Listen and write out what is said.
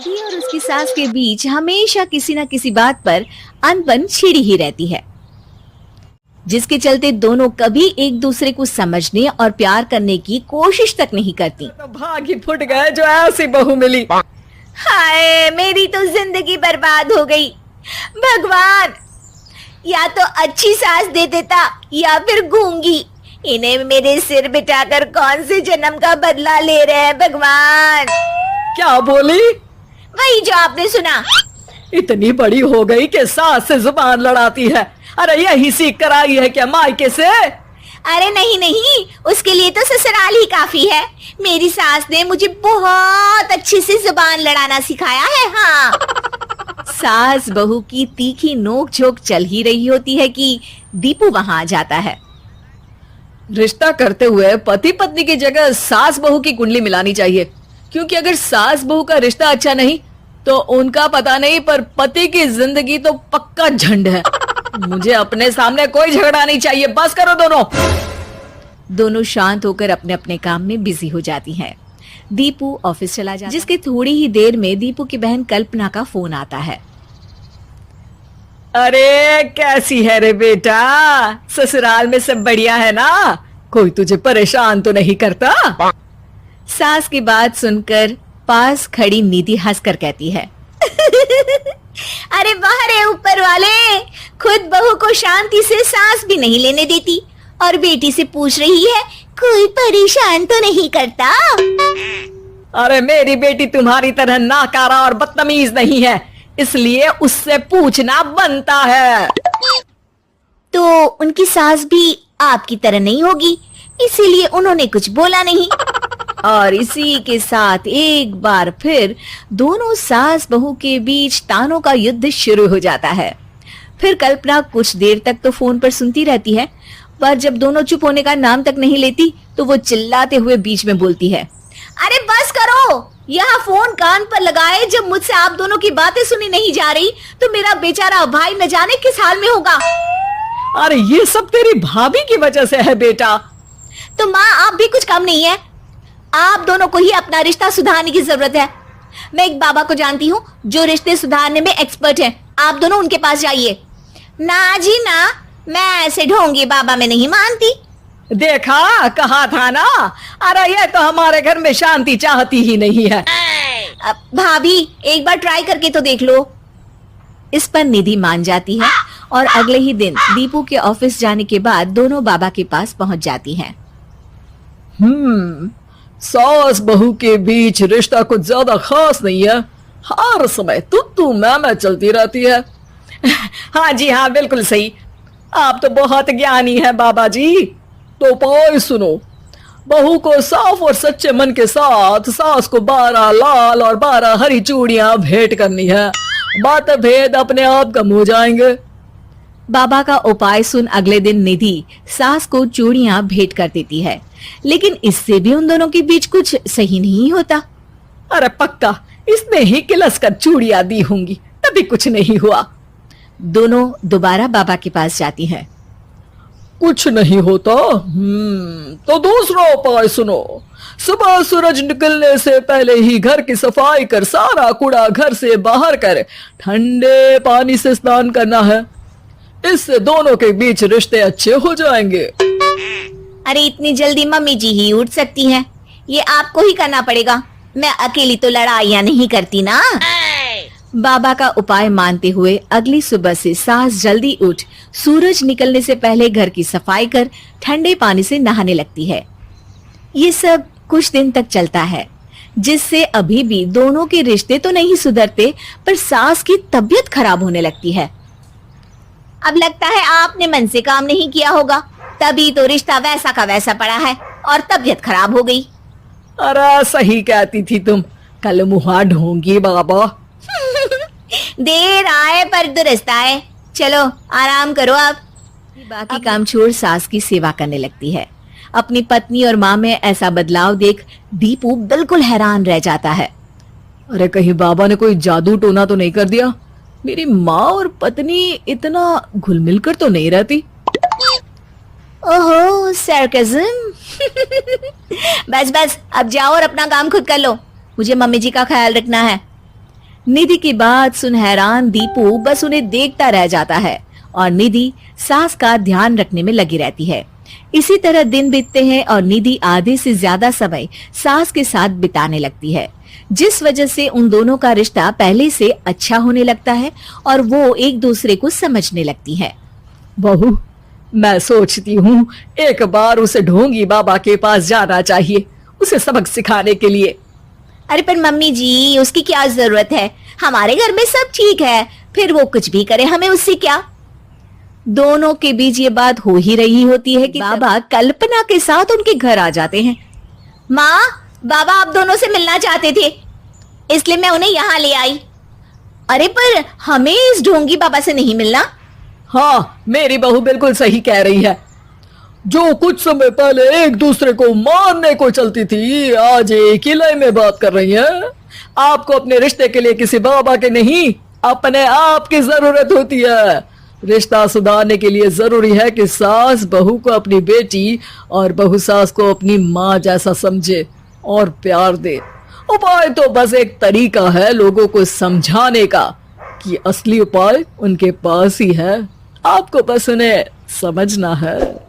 निधि और उसकी सास के बीच हमेशा किसी न किसी बात पर अनबन छिड़ी ही रहती है, जिसके चलते दोनों कभी एक दूसरे को समझने और प्यार करने की कोशिश तक नहीं करती। तो भाग ही फुट गए जो ऐसी बहू मिली। हाय, मेरी तो जिंदगी बर्बाद हो गई। भगवान, या तो अच्छी सास दे देता या फिर गूंगी। इन्हें मेरे सिर बिठाकर कौन से जन्म का बदला ले रहे हैं भगवान। क्या बोली? वही जो आपने सुना। इतनी बड़ी हो गई कि सास से जुबान लड़ाती है। अरे यही सीख कर आई है क्या मायके से? अरे नहीं नहीं, उसके लिए तो ससुराल ही काफी है। मेरी सास ने मुझे बहुत अच्छे से जुबान लड़ाना सिखाया है। हाँ। सास बहू की तीखी नोक झोंक चल ही रही होती है कि दीपू वहां आ जाता है। रिश्ता करते हुए पति पत्नी की जगह सास बहू की कुंडली मिलानी चाहिए, क्योंकि अगर सास बहू का रिश्ता अच्छा नहीं तो उनका पता नहीं, पर पति की जिंदगी तो पक्का झंड है। मुझे अपने सामने कोई झगड़ा नहीं चाहिए, बस करो दोनों। दोनों शांत होकर अपने अपने काम में बिजी हो जाती हैं। दीपू ऑफिस चला जाता है, जिसके थोड़ी ही देर में दीपू की बहन कल्पना का फोन आता है। अरे कैसी है रे बेटा? ससुराल में सब बढ़िया है ना? कोई तुझे परेशान तो नहीं करता? सास की बात सुनकर पास खड़ी निधि हंसकर कहती है अरे वाह रे ऊपर वाले, खुद बहू को शांति से सांस भी नहीं लेने देती और बेटी से पूछ रही है कोई परेशान तो नहीं करता। अरे मेरी बेटी तुम्हारी तरह नाकारा और बदतमीज नहीं है, इसलिए उससे पूछना बनता है। तो उनकी सास भी आपकी तरह नहीं होगी, इसीलिए उन्होंने कुछ बोला नहीं। और इसी के साथ एक बार फिर दोनों सास बहू के बीच तानों का युद्ध शुरू हो जाता है। फिर कल्पना कुछ देर तक तो फोन पर सुनती रहती है, पर जब दोनों चुप होने का नाम तक नहीं लेती तो वो चिल्लाते हुए बीच में बोलती है, अरे बस करो, यहाँ फोन कान पर लगाए जब मुझसे आप दोनों की बातें सुनी नहीं जा रही तो मेरा बेचारा भाई न जाने किस हाल में होगा। अरे ये सब तेरी भाभी की वजह से है बेटा। तो माँ आप भी कुछ कम नहीं है, आप दोनों को ही अपना रिश्ता सुधारने की जरूरत है। मैं एक बाबा को जानती हूँ जो रिश्ते सुधारने में एक्सपर्ट हैं, आप दोनों उनके पास जाइए। ना जी ना, मैं ऐसे ढोंगी बाबा में नहीं मानती। देखा, कहा था ना। अरे ये तो हमारे घर में शांति चाहती ही नहीं है। भाभी एक बार ट्राई करके तो देख लो। इस पर निधि मान जाती है और अगले ही दिन दीपू के ऑफिस जाने के बाद दोनों बाबा के पास पहुंच जाती हैं। सास बहू के बीच रिश्ता कुछ ज्यादा खास नहीं है, हर समय तू मैं चलती रहती है। हाँ जी हाँ, बिल्कुल सही, आप तो बहुत ज्ञानी है बाबा जी। तो पाए सुनो, बहू को साफ और सच्चे मन के साथ सास को 12 लाल और 12 हरी चूड़ियां भेंट करनी है, बात भेद अपने आप कम हो जाएंगे। बाबा का उपाय सुन अगले दिन निधि सास को चूड़ियां भेंट कर देती है, लेकिन इससे भी उन दोनों के बीच कुछ सही नहीं होता। अरे पक्का इसने ही किलस कर चूड़ियां दी होंगी, तभी कुछ नहीं हुआ। दोनों दोबारा बाबा के पास जाती हैं। कुछ नहीं होता। तो दूसरा उपाय सुनो, सुबह सूरज निकलने से पहले ही घर की सफाई कर सारा कूड़ा घर से बाहर कर ठंडे पानी से स्नान करना है, इससे दोनों के बीच रिश्ते अच्छे हो जाएंगे। अरे इतनी जल्दी मम्मी जी ही उठ सकती हैं, ये आपको ही करना पड़ेगा, मैं अकेली तो लड़ाइयाँ नहीं करती ना। बाबा का उपाय मानते हुए अगली सुबह से सास जल्दी उठ सूरज निकलने से पहले घर की सफाई कर ठंडे पानी से नहाने लगती है। ये सब कुछ दिन तक चलता है, जिससे अभी भी दोनों के रिश्ते तो नहीं सुधरते, पर सास की तबीयत खराब होने लगती है। अब लगता है आपने मन से काम नहीं किया होगा, तभी तो रिश्ता वैसा का वैसा पड़ा है और तबीयत खराब हो गई। अरे सही कहती थी तुम, कल मुहा ढोंगी बाबा। देर आए पर दुरुस्त आए, चलो आराम करो आप। बाकी काम छोड़ सास की सेवा करने लगती है। अपनी पत्नी और माँ में ऐसा बदलाव देख दीपू बिल्कुल हैरान रह जाता है। अरे कहीं बाबा ने कोई जादू टोना तो नहीं कर दिया? मेरी माँ और पत्नी इतना घुल मिल कर तो नहीं रहती। ओहो सरकज़म। बस बस अब जाओ और अपना काम खुद कर लो, मुझे मम्मी जी का ख्याल रखना है। निधि की बात सुन हैरान दीपू बस उन्हें देखता रह जाता है और निधि सास का ध्यान रखने में लगी रहती है। इसी तरह दिन बीतते हैं और निधि आधे से ज्यादा समय सास के साथ बिताने लगती है, जिस वजह से उन दोनों का रिश्ता पहले से अच्छा होने लगता है और वो एक दूसरे को समझने लगती है। बहू, मैं सोचती हूँ एक बार उसे ढोंगी बाबा के पास जाना चाहिए, उसे सबक सिखाने के लिए। अरे पर मम्मी जी, उसकी क्या जरूरत है? हमारे घर में सब ठीक है, फिर वो कुछ भी करे, हमें उससे क्या। दोनों के बीच ये बात हो ही रही होती है कि बाबा कल्पना के साथ उनके घर आ जाते हैं। माँ, बाबा आप दोनों से मिलना चाहते थे, इसलिए मैं उन्हें यहाँ ले आई। अरे पर हमें इस ढोंगी बाबा से नहीं मिलना। हाँ, मेरी बहू बिल्कुल सही कह रही है। जो कुछ समय पहले एक दूसरे को मारने को चलती थी, आज एक ही लय में बात कर रही है। आपको अपने रिश्ते के लिए किसी बाबा के नहीं, अपने आप की जरूरत होती है। रिश्ता सुधारने के लिए जरूरी है कि सास बहू को अपनी बेटी और बहू सास को अपनी माँ जैसा समझे और प्यार दे। उपाय तो बस एक तरीका है लोगों को समझाने का कि असली उपाय उनके पास ही है, आपको बस उन्हें समझना है।